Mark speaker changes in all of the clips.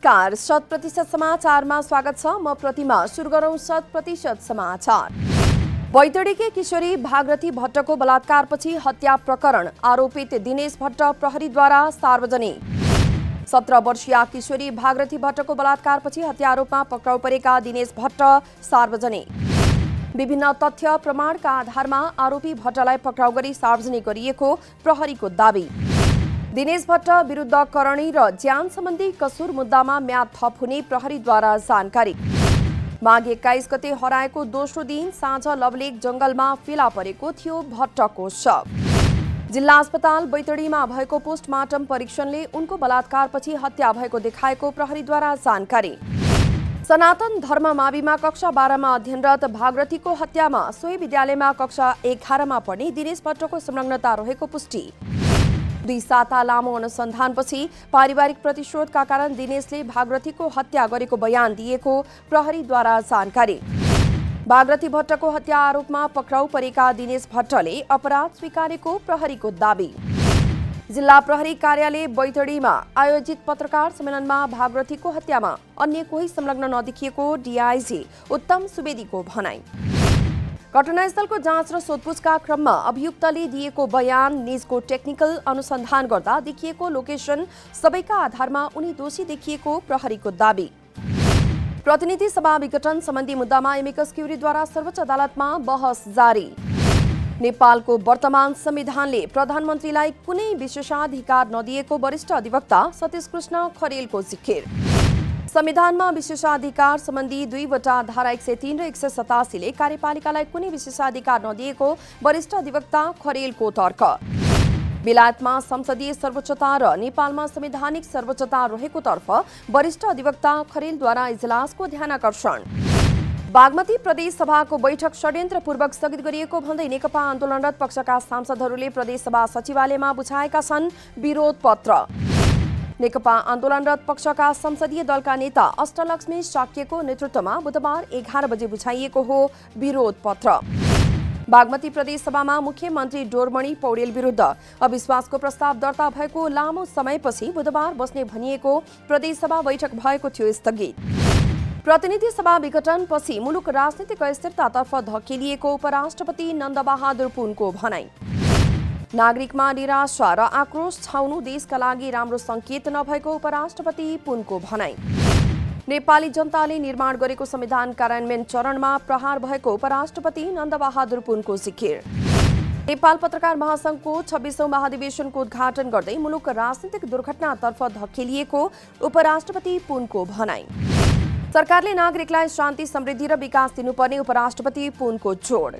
Speaker 1: नमस्कार, 100% समाचारमा स्वागत छ। म प्रतिमा। सुरु गरौं 100% समाचार। बैतडीकी किशोरी भागरथी भट्टको बलात्कारपछि हत्या प्रकरण, आरोपित दिनेश भट्ट प्रहरीद्वारा सार्वजनिक। 17 वर्षीय किशोरी भागरथी भट्टको बलात्कारपछि हत्या आरोपमा पक्राउ परेका दिनेश भट्ट सार्वजनिक। विभिन्न तथ्य प्रमाणका आधारमा आरोपी भट्टलाई पक्राउ गरी सार्वजनिक गरिएको प्रहरीको दावी। दिनेश भट्ट विरुद्ध करणी र ज्यान सम्बन्धी कसुर मुद्दामा म्याद थप हुने प्रहरीद्वारा जानकारी। माघ 21 गते हराएको दोस्रो दिन साँझ लवलेक जंगलमा फेला परेको थियो भट्टको शव। जिल्ला अस्पताल बैतडीमा भएको पोस्टमार्टम परीक्षणले उनको बलात्कारपछि हत्या भएको देखाएको प्रहरीद्वारा जानकारी। सनातन धर्म माविमा कक्षा 12 मा अध्ययनरत भागरथीको हत्यामा सोही विद्यालयमा कक्षा 11 मा पढ्ने दिनेश भट्टको संलग्नता रहेको पुष्टि। 2 साता लामो अनुसन्धानपछि पारिवारिक प्रतिशोधका कारण दिनेशले भागरथीको हत्या गरेको बयान दिएको प्रहरीद्वारा जानकारी। भागरथी भट्टको हत्या आरोपमा पक्राउ परेका दिनेश भट्टले अपराध स्वीकारेको प्रहरीको दावी। जिल्ला प्रहरी कार्यालय बैतडीमा आयोजित पत्रकार सम्मेलनमा भागरथीको हत्यामा अन्य कोही संलग्न नदेखिएको डीआईजी उत्तम सुवेदीको भनाई। घटनास्थलको जाँच र सोधपुछका क्रममा अभियुक्तले दिएको बयान, निजको टेक्निकल अनुसन्धान गर्दा देखिएको लोकेसन सबैका आधारमा उनी दोषी देखिएको प्रहरीको दावी। प्रतिनिधि सभा विघटन सम्बन्धी मुद्दामा एमिकस क्युरीद्वारा सर्वोच्च अदालतमा बहस जारी। नेपालको वर्तमान संविधानले प्रधानमन्त्रीलाई कुनै विशेषाधिकार नदिएको वरिष्ठ अधिवक्ता सतीश कृष्ण खरेलको जिकिर। संविधानमा विशेषाधिकार सम्बन्धी 2 वटा धारा 103 र 187 ले कार्यपालिकालाई कुनै विशेषाधिकार नदिएको वरिष्ठ अधिवक्ता खरेलको तर्क। बेलायतमा संसदीय सर्वोच्चता र नेपालमा संवैधानिक सर्वोच्चता रहेको तर्फ वरिष्ठ अधिवक्ता खरेलद्वारा इजलासको ध्यानाकर्षण। बागमती प्रदेश सभाको बैठक षड्यन्त्रपूर्वक स्थगित गरिएको भन्दै नेकपा आन्दोलनरत पक्षका सांसदहरूले प्रदेश सभा सचिवालयमा बुझाएका छन् विरोध पत्र। नेकपा आन्दोलनरत पक्षका संसदीय दलका नेता अष्टलक्ष्मी शाक्यको नेतृत्वमा बुधबार 11 बजे बुझाइएको हो विरोध पत्र। बागमती प्रदेश सभामा मुख्यमन्त्री डोरमणि पौडेल विरुद्ध अविश्वासको प्रस्ताव दर्ता भएको लामो समयपछि बुधबार बस्ने भनिएको प्रदेश सभा बैठक भएको थियो स्थगित। प्रतिनिधि सभा विघटनपछि मुलुक राजनीतिक अस्थिरतातर्फ धकेलिएको उपराष्ट्रपति नन्दबहादुर पुनको भनाई। नागरिकमा निराशा र आक्रोश छाउनु देशका लागि राम्रो संकेत नभएको उपराष्ट्रपति पुनको भनाई। नेपाली जनताले निर्माण गरेको संविधान कार्यान्वयन चरणमा प्रहार भएको उपराष्ट्रपति नन्दबहादुर पुनको जिकिर। नेपाल पत्रकार महासंघको 26औं महाधिवेशनको उद्घाटन गर्दै मुलुक राजनीतिक दुर्घटनातर्फ धकेलिएको उपराष्ट्रपति पुनको भनाई। सरकारले नागरिकलाई शान्ति, समृद्धि र विकास दिनुपर्ने उपराष्ट्रपति पुनको जोड।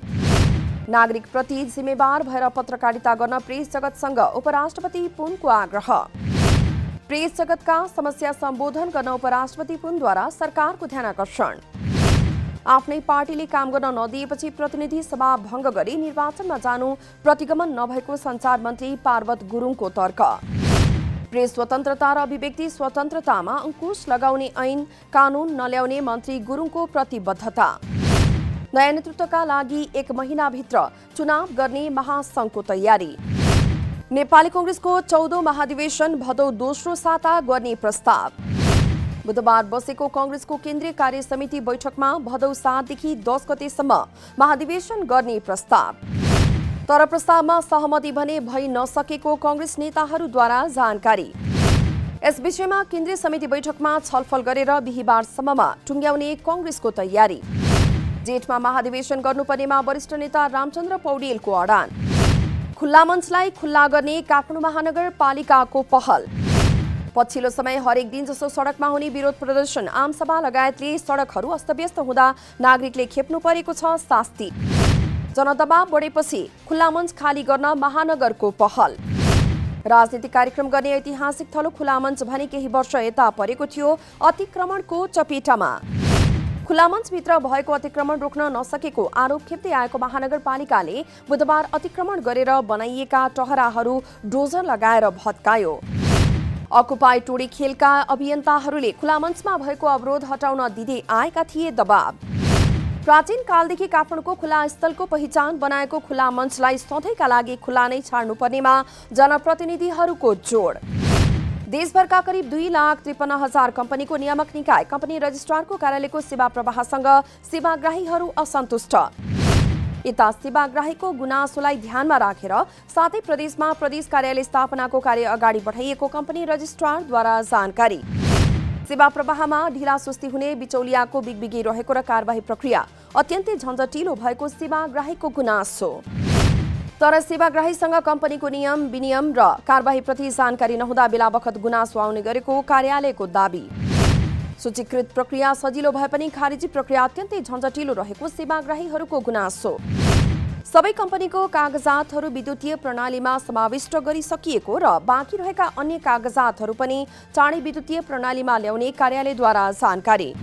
Speaker 1: नागरिकप्रति जिम्मेवार भएर पत्रकारिता गर्न प्रेस जगतसँग उपराष्ट्रपति पुनको आग्रह। प्रेस जगतका समस्या सम्बोधन गर्न उपराष्ट्रपति पुनद्वारा सरकारको ध्यानाकर्षण। आफ्नै पार्टीले काम गर्न नदिएपछि प्रतिनिधि सभा भङ्ग गरी निर्वाचनमा जानु प्रतिगमन नभएको सञ्चार मन्त्री पार्वत गुरुङको तर्क। प्रेस स्वतन्त्रता र अभिव्यक्ति स्वतन्त्रतामा अंकुश लगाउने ऐन कानून नल्याउने मन्त्री गुरुङको प्रतिबद्धता। नयाँ नेतृत्वका लागि 1 महिनाभित्र चुनाव गर्ने महासंघको तयारी। नेपाली कांग्रेसको 14औं महाधिवेशन भदौ दोस्रो साता गर्ने प्रस्ताव। बुधबार बसेको कांग्रेसको केन्द्रीय कार्य समिति बैठकमा भदौ 7 देखि 10 गतेसम्म महाधिवेशन गर्ने प्रस्ताव। तर प्रस्तावमा सहमति भने भइ नसकेको कांग्रेस नेताहरूद्वारा जानकारी। यस विषयमा केन्द्रीय समिति बैठकमा छलफल गरेर बिहीबारसम्ममा टुङ्ग्याउने कांग्रेसको तयारी। जेठमा महाधिवेशन गर्नुपर्नेमा वरिष्ठ नेता रामचन्द्र पौडेलको अडान। खुल्ला मञ्चलाई खुल्ला गर्ने काठमाडौँ महानगरपालिकाको पहल। पछिल्लो समय हरेक दिन जसो सडकमा हुने विरोध प्रदर्शन, आमसभा लगायतले सडकहरू अस्तव्यस्त हुँदा नागरिकले खेप्नु परेको छ शास्ति। जनदबाव बढेपछि खुल्ला मञ्च खाली गर्न महानगरको पहल। राजनीतिक कार्यक्रम गर्ने ऐतिहासिक थलो खुल्ला मञ्च भने केही वर्ष यता परेको थियो अतिक्रमणको चपेटामा। खुल्ला मञ्चभित्र भएको अतिक्रमण रोक्न नसकेको आरोप खेप्दै आएको महानगरपालिकाले बुधबार अतिक्रमण गरेर बनाइएका टहराहरू डोजर लगाएर भत्कायो। अकुपाई टोडी खेलका अभियन्ताहरूले खुल्ला मञ्चमा भएको अवरोध हटाउन दिँदै आएका थिए दबाव। प्राचीन कालदेखि काठमाडौँको खुल्ला स्थलको पहिचान बनाएको खुल्ला मञ्चलाई सधैँका लागि खुल्ला नै छाड्नुपर्नेमा जनप्रतिनिधिहरूको जोड। देशभरका करिब 2,53,000 कम्पनीको नियामक निकाय कम्पनी रजिस्ट्रारको कार्यालयको सेवा प्रवाहसँग सेवाग्राहीहरू असन्तुष्ट। यता सेवाग्राहीको गुनासोलाई ध्यानमा राखेर सातै प्रदेशमा प्रदेश कार्यालय स्थापनाको कार्य अगाडि बढाइएको कम्पनी रजिस्ट्रारद्वारा जानकारी। सेवा प्रवाहमा ढिलासुस्ती हुने, बिचौलियाको बिगबिगी रहेको र कारबाही प्रक्रिया अत्यन्तै झन्झटिलो भएको सेवाग्राहीको गुनासो। तर सेवाग्राहीसँग कम्पनीको नियम विनियम र कारबाहीप्रति जानकारी नहुँदा बेला बखत गुनासो आउने गरेको कार्यालयको दाबी। सूचीकृत प्रक्रिया सजिलो भए पनि खारेजी प्रक्रिया अत्यन्तै झन्झटिलो रहेको सेवाग्राहीहरूको गुनासो। सबै कम्पनीको कागजातहरू विद्युतीय प्रणालीमा समाविष्ट गरिसकिएको र बाँकी रहेका अन्य कागजातहरू पनि चाँडै विद्युतीय प्रणालीमा ल्याउने कार्यालयद्वारा जानकारी।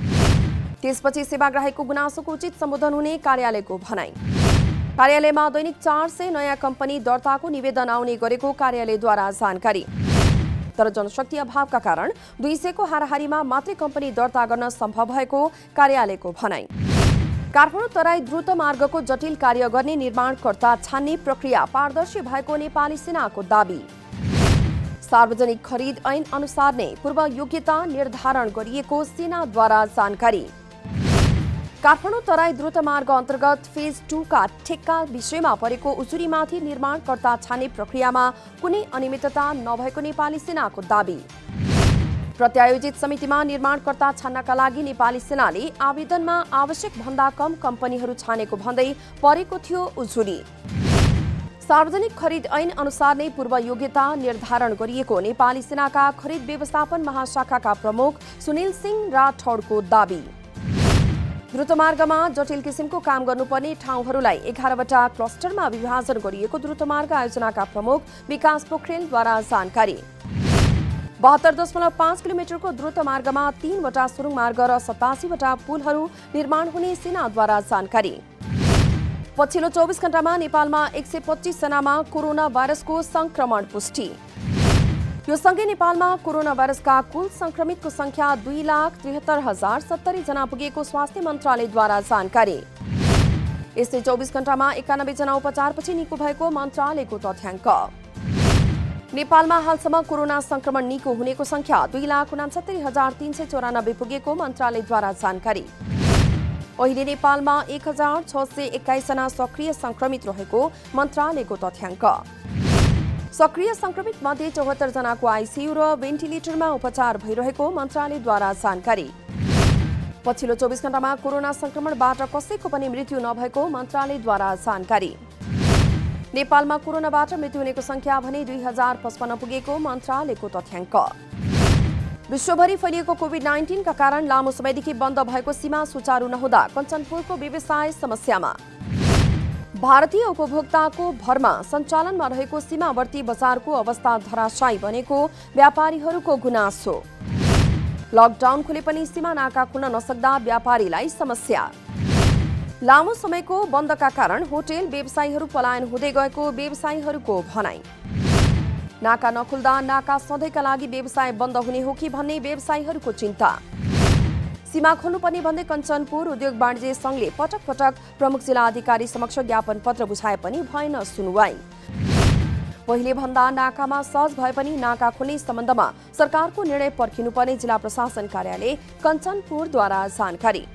Speaker 1: त्यसपछि सेवाग्राहीको गुनासोको उचित सम्बोधन हुने कार्यालयको भनाई। कार्यालयमा दैनिक 400 नयाँ कम्पनी दर्ताको निवेदन आउने गरेको कार्यालयद्वारा जानकारी। तर जनशक्ति अभावका कारण 200 को हाराहारीमा मात्रै कम्पनी दर्ता गर्न सम्भव भएको कार्यालयको भनाई। काठमाडौँ तराई द्रुत मार्गको जटिल कार्य गर्ने निर्माणकर्ता छान्ने प्रक्रिया पारदर्शी भएको नेपाली सेनाको दाबी। सार्वजनिक खरिद ऐन अनुसार नै पूर्व योग्यता निर्धारण गरिएको सेनाद्वारा जानकारी। काठमाडौँ तराई द्रुत मार्ग अन्तर्गत फेज 2 का ठेक्का विषयमा परेको उजुरीमाथि निर्माणकर्ता छान्ने प्रक्रियामा कुनै अनियमितता नभएको नेपाली सेनाको दाबी। प्रत्यायोजित समितिमा निर्माणकर्ता छान्नका लागि नेपाली सेनाले आवेदनमा आवश्यक भन्दा कम कम्पनीहरू छानेको भन्दै परेको थियो उजुरी। सार्वजनिक खरिद ऐन अनुसार नै पूर्व योग्यता निर्धारण गरिएको नेपाली सेनाका खरिद व्यवस्थापन महाशाखाका प्रमुख सुनिल सिंह राठौडको दाबी। द्रुतमार्गमा जटिल किसिमको काम गर्नुपर्ने ठाउँहरूलाई 11वटा क्लस्टरमा विभाजन गरिएको द्रुतमार्ग आयोजनाका प्रमुख विकास पोखरेलद्वारा जानकारी। 72.5 किलोमिटरको द्रुतमार्गमा 3वटा सुरुङ मार्ग र 87वटा पुलहरू निर्माण हुने सेनाद्वारा जानकारी। पछिल्लो 24 घण्टामा नेपालमा 125 जनामा कोरोना भाइरसको संक्रमण पुष्टि। यो सँगै नेपालमा कोरोना भाइरसका कुल संक्रमितको संख्या 2,73,070 जना पुगेको स्वास्थ्य मन्त्रालयद्वारा जानकारी। यस्तै 24 घण्टामा 91 जना उपचारपछि निको भएको मन्त्रालयको तथ्याङ्क। नेपालमा हालसम्म कोरोना संक्रमण निको हुनेको संख्या 2,69,394 पुगेको मन्त्रालयद्वारा जानकारी। अहिले नेपालमा 1,621 जना सक्रिय संक्रमित रहेको मन्त्रालयको तथ्याङ्क। सक्रिय संक्रमित मध्ये 74 जनाको आइसियु र भेन्टिलेटरमा उपचार भइरहेको मन्त्रालयद्वारा जानकारी। पछिल्लो 24 घण्टामा कोरोना संक्रमणबाट कसैको पनि मृत्यु नभएको मन्त्रालयद्वारा जानकारी। नेपालमा कोरोनाबाट मृत्यु हुनेको संख्या भने 2,055 पुगेको मन्त्रालयको तथ्याङ्क। विश्वभरि फैलिएको कोभिड-19 का कारण लामो समयदेखि बन्द भएको सीमा सुचारू नहुँदा कञ्चनपुरको व्यवसाय समस्यामा। भारतीय उपभोक्ताको भरमा सञ्चालनमा रहेको सीमावर्ती बजारको अवस्था धराशायी बनेको व्यापारीहरूको गुनासो। लकडाउन खुले पनि सीमा नाका खुल्न नसक्दा व्यापारीलाई समस्या। लामो समयको बन्दका कारण होटेल व्यवसायीहरू पलायन हुँदै गएको व्यवसायीहरूको भनाई। नाका नखुल्दा नाका सधैँका लागि व्यवसाय बन्द हुने हो कि भन्ने व्यवसायीहरूको चिन्ता। सीमा खोल्नुपर्ने भन्दै कञ्चनपुर उद्योग वाणिज्य संघले पटक पटक प्रमुख जिल्ला अधिकारी समक्ष ज्ञापन पत्र बुझाए पनि भएन सुनवाई। पहिले भन्दा नाकामा सहज भए पनि नाका खोल्ने सम्बन्धमा सरकारको निर्णय पर्खिनुपर्ने जिल्ला प्रशासन कार्यालय कञ्चनपुरद्वारा जानकारी।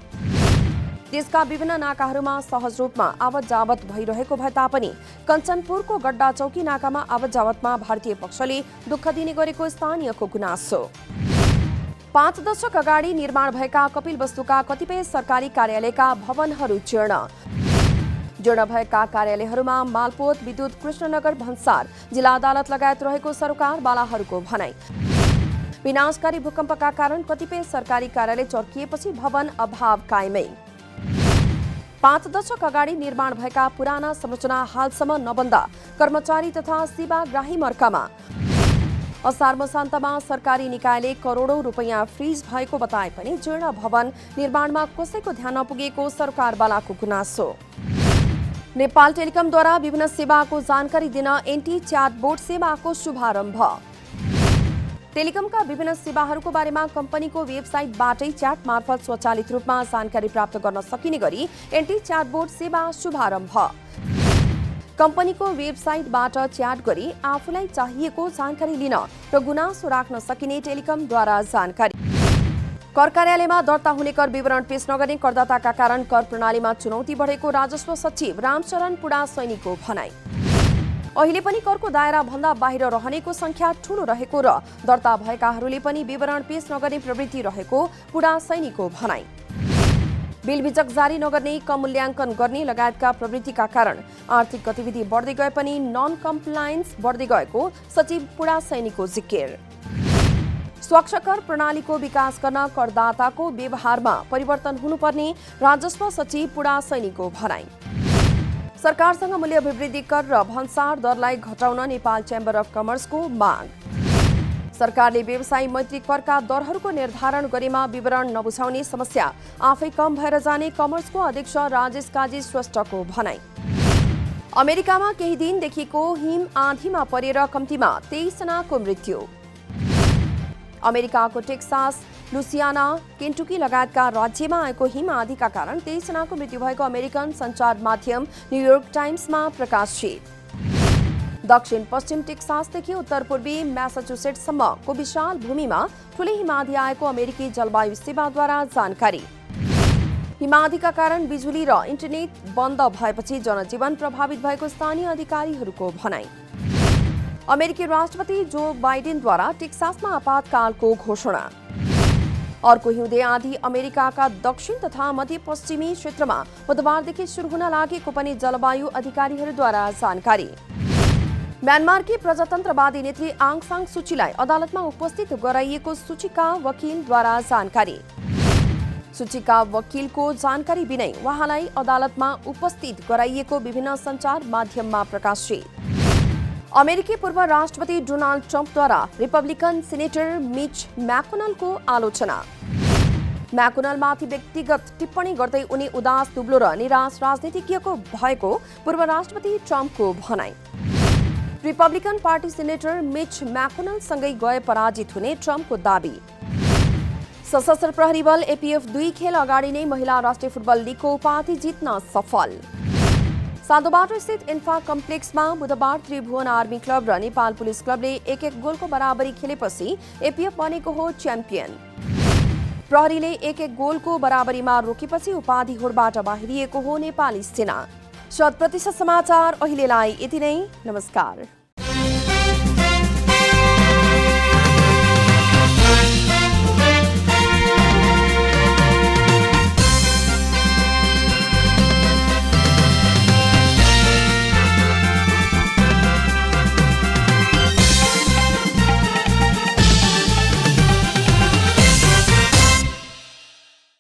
Speaker 1: देशका विभिन्न नाकाहरूमा सहज रूपमा आवत जावत भइरहेको भए तापनि कञ्चनपुरको गड्डा चौकी नाकामा आवत जावतमा भारतीय पक्षले दुःख दिने गरेको स्थानीयको गुनासो। 5 दशक अगाडि निर्माण भएका कपिलवस्तुका कतिपय सरकारी कार्यालयका भवनहरू जीर्ण भएका कार्यालयहरूमा मालपोत, विद्युत, कृष्णनगर, भन्सार, जिल्ला अदालत लगायत रहेको सरकारवालाहरूको भनाई। विनाशकारी भूकम्पका कारण कतिपय सरकारी कार्यालय चर्किएपछि भवन अभाव कायमै। 5 दशक अगाडि निर्माण भएका पुराना संरचना हालसम्म नबन्दा कर्मचारी तथा सेवाग्राही मर्कामा। असार मसान्तमा सरकारी निकायले करोडौं रुपैयाँ फ्रिज भएको बताए पनि जीर्ण भवन निर्माणमा कसैको ध्यान नपुगेको सरकारवालाको गुनासो। नेपाल टेलिकमद्वारा विभिन्न सेवाको जानकारी दिन एन्टी च्याटबोट सेवाको शुभारम्भ। टेलिकमका विभिन्न सेवाहरूको बारेमा कम्पनीको वेबसाइटबाटै च्याट मार्फत स्वचालित रूपमा जानकारी प्राप्त गर्न सकिने गरी एन्टी च्याटबोट सेवा शुभारम्भ। कम्पनीको वेबसाइटबाट च्याट गरी आफूलाई चाहिएको जानकारी लिन र गुनासो राख्न सकिने टेलिकमद्वारा जानकारी। कर कार्यालयमा दर्ता हुने कर विवरण पेश नगर्ने करदाताका कारण कर प्रणालीमा चुनौती बढेको राजस्व सचिव रामचरण पुडासैनीको भनाई। अहिले पनि करको दायरा भन्दा बाहिर रहनेको संख्या ठूलो रहेको र दर्ता भएकाहरूले पनि विवरण पेश नगर्ने प्रवृत्ति रहेको पुडासैनीको भनाई। बिल बिजक जारी नगर्ने, कम मूल्याङ्कन गर्ने लगायतका प्रवृत्तिका कारण आर्थिक गतिविधि बढ्दै गए पनि नन कम्प्लायन्स बढ्दै गएको सचिव पुडासैनीको जिकिर। स्वच्छ कर प्रणालीको विकास गर्न करदाताको व्यवहारमा परिवर्तन हुनुपर्ने राजस्व सचिव पुडासैनीको भनाई। सरकारसँग मूल्य अभिवृद्धि कर र भन्सार दरलाई घटाउन नेपाल चेम्बर अफ कमर्सको माग। सरकारले व्यवसायी मैत्री करका दरहरूको निर्धारण गरेमा विवरण नबुझाउने समस्या आफै कम भएर जाने कमर्सको अध्यक्ष राजेश काजी श्रेष्ठको भनाई। अमेरिकामा केही दिनदेखिको हिम आँधीमा परेर कम्तीमा 23 जनाको मृत्यु। अमेरिकाको टेक्सास, लुसियाना, केन्टुकी लगायतका राज्यमा आएको हिम आँधीका कारण 23 जनाको मृत्यु भएको अमेरिकन सञ्चार माध्यम न्युयोर्क टाइम्समा प्रकाशित। दक्षिण पश्चिम टेक्सासदेखि उत्तर पूर्वी म्यासाचुसेट्ससम्मको विशाल भूमिमा ठूलै हिमाधी आएको अमेरिकी जलवायु सेवाद्वारा जानकारी। हिमाधीका कारण बिजुली र इन्टरनेट बन्द भएपछि जनजीवन प्रभावित भएको स्थानीय अधिकारीहरूको भनाई। अमेरिकी राष्ट्रपति जो बाइडेनद्वारा टेक्सासमा आपातकालको घोषणा। अर्को हिउँदे आँधी अमेरिकाका दक्षिण तथा मध्यपश्चिमी क्षेत्रमा बुधबारदेखि सुरु हुन लागेको पनि जलवायु अधिकारीहरूद्वारा जानकारी। म्यानमारकी प्रजातन्त्रवादी नेत्री आङ सान सुचीलाई अदालतमा उपस्थित गराइएको सूचीका वकिलद्वारा जानकारी। सूचीका वकिलको जानकारी बिनै उहाँलाई अदालतमा उपस्थित गराइएको विभिन्न सञ्चार माध्यममा प्रकाशित। अमेरिकी पूर्व राष्ट्रपति डोनाल्ड ट्रम्पद्वारा रिपब्लिकन सिनेटर मिच म्याकोनलको आलोचना। म्याकोनलमाथि व्यक्तिगत टिप्पणी गर्दै उनी उदास, दुब्लो र निराश राजनीतिज्ञको भएको पूर्व राष्ट्रपति ट्रम्पको भनाई। रिपब्लिकन पार्टी सिनेटर मिच म्याकोनलसँगै गए पराजित हुने ट्रम्पको दावी। सशस्त्र प्रहरी बल एपीएफ 2 खेल अगाडि नै महिला राष्ट्रिय फुटबल लिगको उपाधि जित्न सफल। साधोबाटो स्थित इन्फा कम्प्लेक्समा बुधबार त्रिभुवन आर्मी क्लब र नेपाल पुलिस क्लबले 1-1 गोलको बराबरी खेलेपछि एपीएफ बनेको हो च्याम्पियन। प्रहरीले 1-1 गोलको बराबरीमा रोकेपछि उपाधि होडबाट बाहिरिएको हो नेपाली सेना। 100% समाचार अहिलेलाई यति नै। नमस्कार।